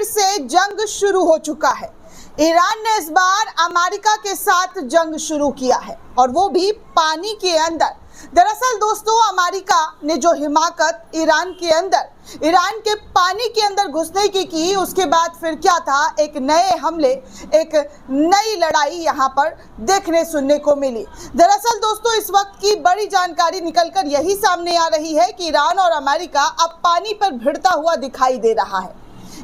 फिर से जंग शुरू हो चुका है। ईरान ने इस बार अमेरिका के साथ जंग शुरू किया है और वो भी पानी के अंदर। दरअसल दोस्तों, अमेरिका ने जो हिमाकत ईरान के अंदर, ईरान के पानी के अंदर घुसने की उसके बाद फिर क्या था, एक नए हमले, एक नई लड़ाई यहाँ पर देखने सुनने को मिली। दरअसल दोस्तों, इस वक्त की बड़ी जानकारी निकलकर यही सामने आ रही है कि ईरान और अमेरिका अब पानी पर भिड़ता हुआ दिखाई दे रहा है।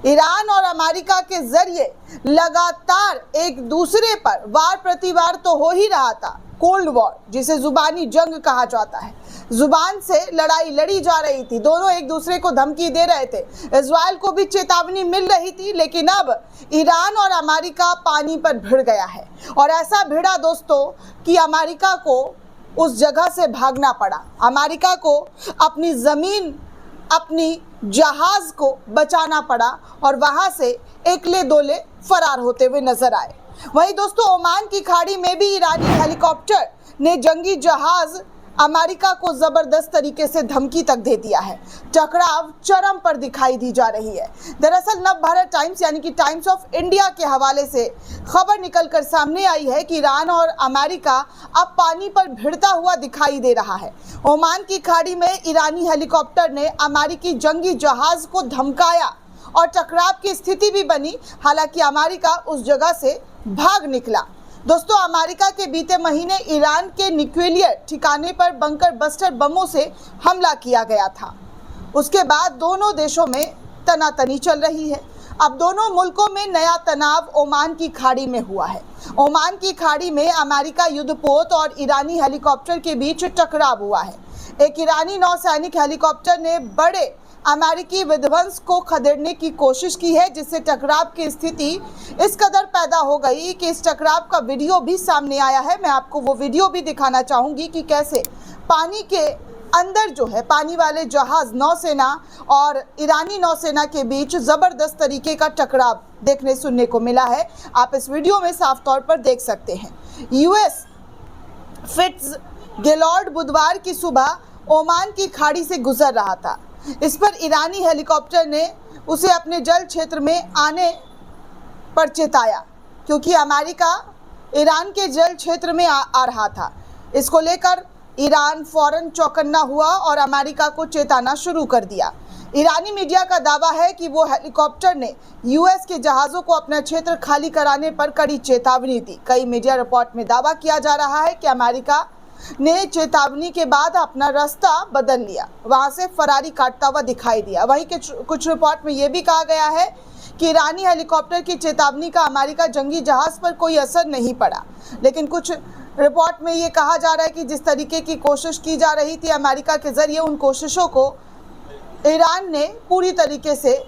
ईरान और अमेरिका के जरिए लगातार एक दूसरे पर वार प्रतिवार तो हो ही रहा था, कोल्ड वॉर जिसे जुबानी जंग कहा जाता है। जुबान से लड़ाई लड़ी जा रही थी, दोनों एक दूसरे को धमकी दे रहे थे, इजराइल को भी चेतावनी मिल रही थी। लेकिन अब ईरान और अमेरिका पानी पर भिड़ गया है और ऐसा भिड़ा दोस्तों कि अमेरिका को उस जगह से भागना पड़ा। अमेरिका को अपनी ज़मीन, अपनी जहाज को बचाना पड़ा और वहां से एकले दोले फरार होते हुए नजर आए। वहीं दोस्तों, ओमान की खाड़ी में भी ईरानी हेलीकॉप्टर ने जंगी जहाज अमेरिका को जबरदस्त तरीके से धमकी तक दे दिया है। टकराव चरम पर दिखाई दी जा रही है। दरअसल नवभारत टाइम्स यानी कि टाइम्स ऑफ इंडिया के हवाले से खबर निकलकर सामने आई है कि ईरान और अमेरिका अब पानी पर भिड़ता हुआ दिखाई दे रहा है। ओमान की खाड़ी में ईरानी हेलीकॉप्टर ने अमेरिकी जंगी जहाज को धमकाया और टकराव की स्थिति भी बनी। हालांकि अमेरिका उस जगह से भाग निकला। दोस्तों, अमेरिका के बीते महीने ईरान के न्यूक्लियर ठिकाने पर बंकर बस्टर बमों से हमला किया गया था। उसके बाद दोनों देशों में तनातनी चल रही है। अब दोनों मुल्कों में नया तनाव ओमान की खाड़ी में हुआ है। ओमान की खाड़ी में अमेरिका युद्धपोत और ईरानी हेलीकॉप्टर के बीच टकराव हुआ है। एक ईरानी नौसैनिक हेलीकॉप्टर ने बड़े अमेरिकी विध्वंस को खदेड़ने की कोशिश की है, जिससे टकराव की स्थिति इस कदर पैदा हो गई कि इस टकराव का वीडियो भी सामने आया है। मैं आपको वो वीडियो भी दिखाना चाहूँगी कि कैसे पानी के अंदर जो है पानी वाले जहाज, नौसेना और ईरानी नौसेना के बीच ज़बरदस्त तरीके का टकराव देखने सुनने को मिला है। आप इस वीडियो में साफ तौर पर देख सकते हैं। यूएस फिट्जगेराल्ड बुधवार की सुबह ओमान की खाड़ी से गुजर रहा था। इस पर ईरानी हेलीकॉप्टर ने उसे अपने जल क्षेत्र में आने पर चेताया, क्योंकि अमेरिका ईरान के जल क्षेत्र में आ रहा था। इसको लेकर ईरान फौरन चौकन्ना हुआ और अमेरिका को चेताना शुरू कर दिया। ईरानी मीडिया का दावा है कि वो हेलीकॉप्टर ने यूएस के जहाज़ों को अपना क्षेत्र खाली कराने पर कड़ी चेतावनी दी। कई मीडिया रिपोर्ट में दावा किया जा रहा है कि अमेरिका ने चेतावनी के बाद अपना रास्ता बदल लिया, वहां से फरारी काटता हुआ दिखाई दिया। वहीं के कुछ रिपोर्ट में यह भी कहा गया है कि ईरानी हेलीकॉप्टर की चेतावनी का अमेरिका जंगी जहाज पर कोई असर नहीं पड़ा। लेकिन कुछ रिपोर्ट में ये कहा जा रहा है कि जिस तरीके की कोशिश की जा रही थी अमेरिका के जरिए, उन कोशिशों को ईरान ने पूरी तरीके से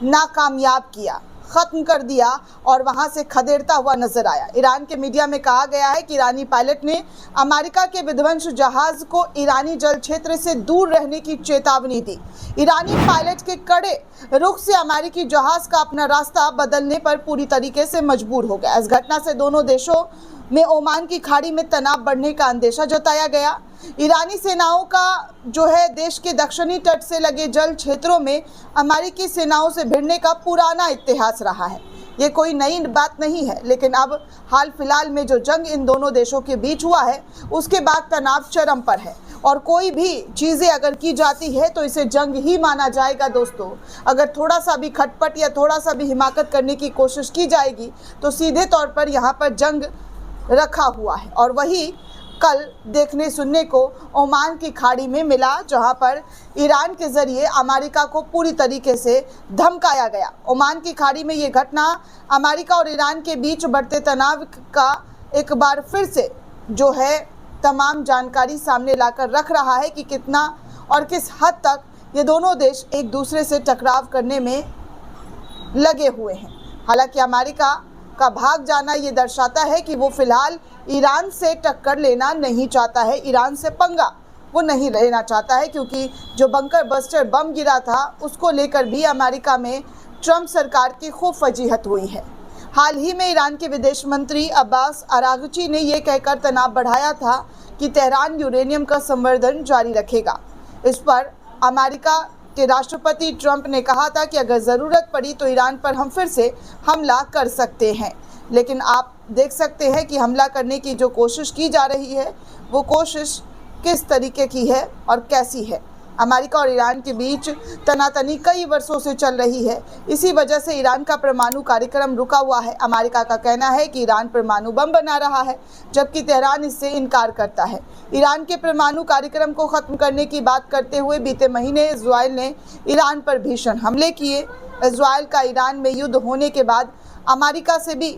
नाकामयाब किया, खत्म कर दिया और वहां से खदेड़ता हुआ नजर आया। ईरान के मीडिया में कहा गया है कि ईरानी पायलट ने अमेरिका के विध्वंस जहाज को ईरानी जल क्षेत्र से दूर रहने की चेतावनी दी। ईरानी पायलट के कड़े रुख से अमेरिकी जहाज का अपना रास्ता बदलने पर पूरी तरीके से मजबूर हो गया। इस घटना से दोनों देशों में ओमान की खाड़ी में तनाव बढ़ने का अंदेशा जताया गया। ईरानी सेनाओं का जो है देश के दक्षिणी तट से लगे जल क्षेत्रों में अमेरिकी सेनाओं से भिड़ने का पुराना इतिहास रहा है। ये कोई नई बात नहीं है, लेकिन अब हाल फिलहाल में जो जंग इन दोनों देशों के बीच हुआ है, उसके बाद तनाव चरम पर है। और कोई भी चीज़ें अगर की जाती है तो इसे जंग ही माना जाएगा दोस्तों। अगर थोड़ा सा भी खटपट या थोड़ा सा भी हिमाकत करने की कोशिश की जाएगी तो सीधे तौर पर यहाँ पर जंग रखा हुआ है। और वही कल देखने सुनने को ओमान की खाड़ी में मिला, जहां पर ईरान के जरिए अमेरिका को पूरी तरीके से धमकाया गया। ओमान की खाड़ी में ये घटना अमेरिका और ईरान के बीच बढ़ते तनाव का एक बार फिर से जो है तमाम जानकारी सामने लाकर रख रहा है कि कितना और किस हद तक ये दोनों देश एक दूसरे से टकराव करने में लगे हुए हैं। हालांकि अमेरिका का भाग जाना ये दर्शाता है कि वो फिलहाल ईरान से टक्कर लेना नहीं चाहता है, ईरान से पंगा वो नहीं लेना चाहता है, क्योंकि जो बंकर बस्टर बम गिरा था उसको लेकर भी अमेरिका में ट्रंप सरकार की खूब फजीहत हुई है। हाल ही में ईरान के विदेश मंत्री अब्बास अरागची ने ये कहकर तनाव बढ़ाया था कि तेहरान यूरेनियम का संवर्धन जारी रखेगा। इस पर अमेरिका के राष्ट्रपति ट्रंप ने कहा था कि अगर ज़रूरत पड़ी तो ईरान पर हम फिर से हमला कर सकते हैं। लेकिन आप देख सकते हैं कि हमला करने की जो कोशिश की जा रही है वो कोशिश किस तरीके की है और कैसी है। अमेरिका और ईरान के बीच तनातनी कई वर्षों से चल रही है। इसी वजह से ईरान का परमाणु कार्यक्रम रुका हुआ है। अमेरिका का कहना है कि ईरान परमाणु बम बना रहा है, जबकि तेहरान इससे इनकार करता है। ईरान के परमाणु कार्यक्रम को ख़त्म करने की बात करते हुए बीते महीने इजराइल ने ईरान पर भीषण हमले किए। इजराइल का ईरान में युद्ध होने के बाद अमेरिका से भी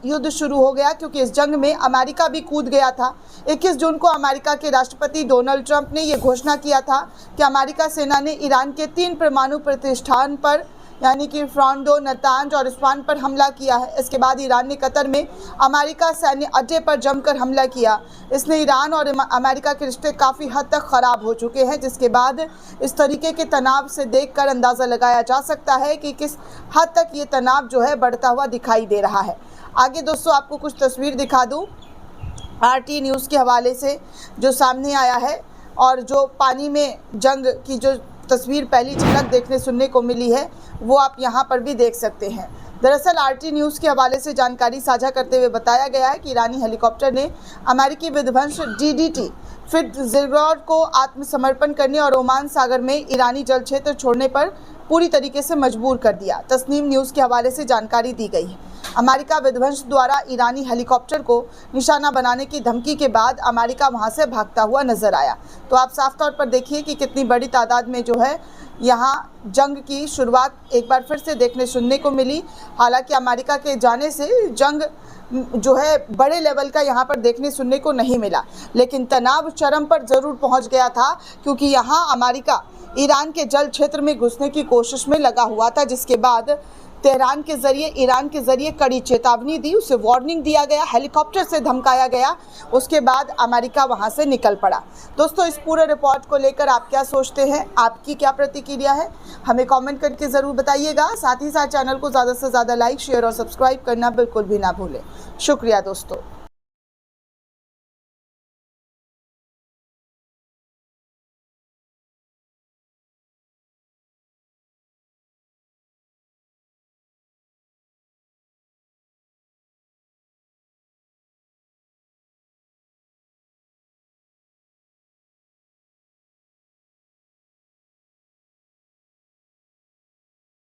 युद्ध शुरू हो गया, क्योंकि इस जंग में अमेरिका भी कूद गया था। 21 जून को अमेरिका के राष्ट्रपति डोनाल्ड ट्रंप ने ये घोषणा किया था कि अमेरिका सेना ने ईरान के 3 परमाणु प्रतिष्ठान पर यानी कि फॉर्डो, नतांज और इस्फहान पर हमला किया है। इसके बाद ईरान ने कतर में अमेरिका सैन्य अड्डे पर जमकर हमला किया। इसने ईरान और अमेरिका के रिश्ते काफ़ी हद तक ख़राब हो चुके हैं, जिसके बाद इस तरीके के तनाव से देखकर अंदाज़ा लगाया जा सकता है कि किस हद तक ये तनाव जो है बढ़ता हुआ दिखाई दे रहा है। आगे दोस्तों आपको कुछ तस्वीर दिखा दूँ RT न्यूज़ के हवाले से जो सामने आया है, और जो पानी में जंग की जो तस्वीर पहली झलक देखने सुनने को मिली है वो आप यहां पर भी देख सकते हैं। दरअसल RT न्यूज़ के हवाले से जानकारी साझा करते हुए बताया गया है कि ईरानी हेलीकॉप्टर ने अमेरिकी विध्वंस DDT फिट्ज़जेराल्ड को आत्मसमर्पण करने और ओमान सागर में ईरानी जल क्षेत्र छोड़ने पर पूरी तरीके से मजबूर कर दिया। तस्नीम न्यूज़ के हवाले से जानकारी दी गई है। अमेरिका विध्वंस द्वारा ईरानी हेलीकॉप्टर को निशाना बनाने की धमकी के बाद अमेरिका वहां से भागता हुआ नजर आया। तो आप साफ तौर पर देखिए कि कितनी बड़ी तादाद में जो है यहाँ जंग की शुरुआत एक बार फिर से देखने सुनने को मिली। हालांकि अमेरिका के जाने से जंग जो है बड़े लेवल का यहाँ पर देखने सुनने को नहीं मिला, लेकिन तनाव चरम पर ज़रूर पहुँच गया था, क्योंकि यहाँ अमेरिका ईरान के जल क्षेत्र में घुसने की कोशिश में लगा हुआ था, जिसके बाद तेहरान के ज़रिए ईरान के ज़रिए कड़ी चेतावनी दी, उसे वार्निंग दिया गया, हेलीकॉप्टर से धमकाया गया। उसके बाद अमेरिका वहां से निकल पड़ा। दोस्तों इस पूरे रिपोर्ट को लेकर आप क्या सोचते हैं, आपकी क्या प्रतिक्रिया है, हमें कमेंट करके ज़रूर बताइएगा। साथ ही साथ चैनल को ज़्यादा से ज़्यादा लाइक, शेयर और सब्सक्राइब करना बिल्कुल भी ना भूलें। शुक्रिया दोस्तों।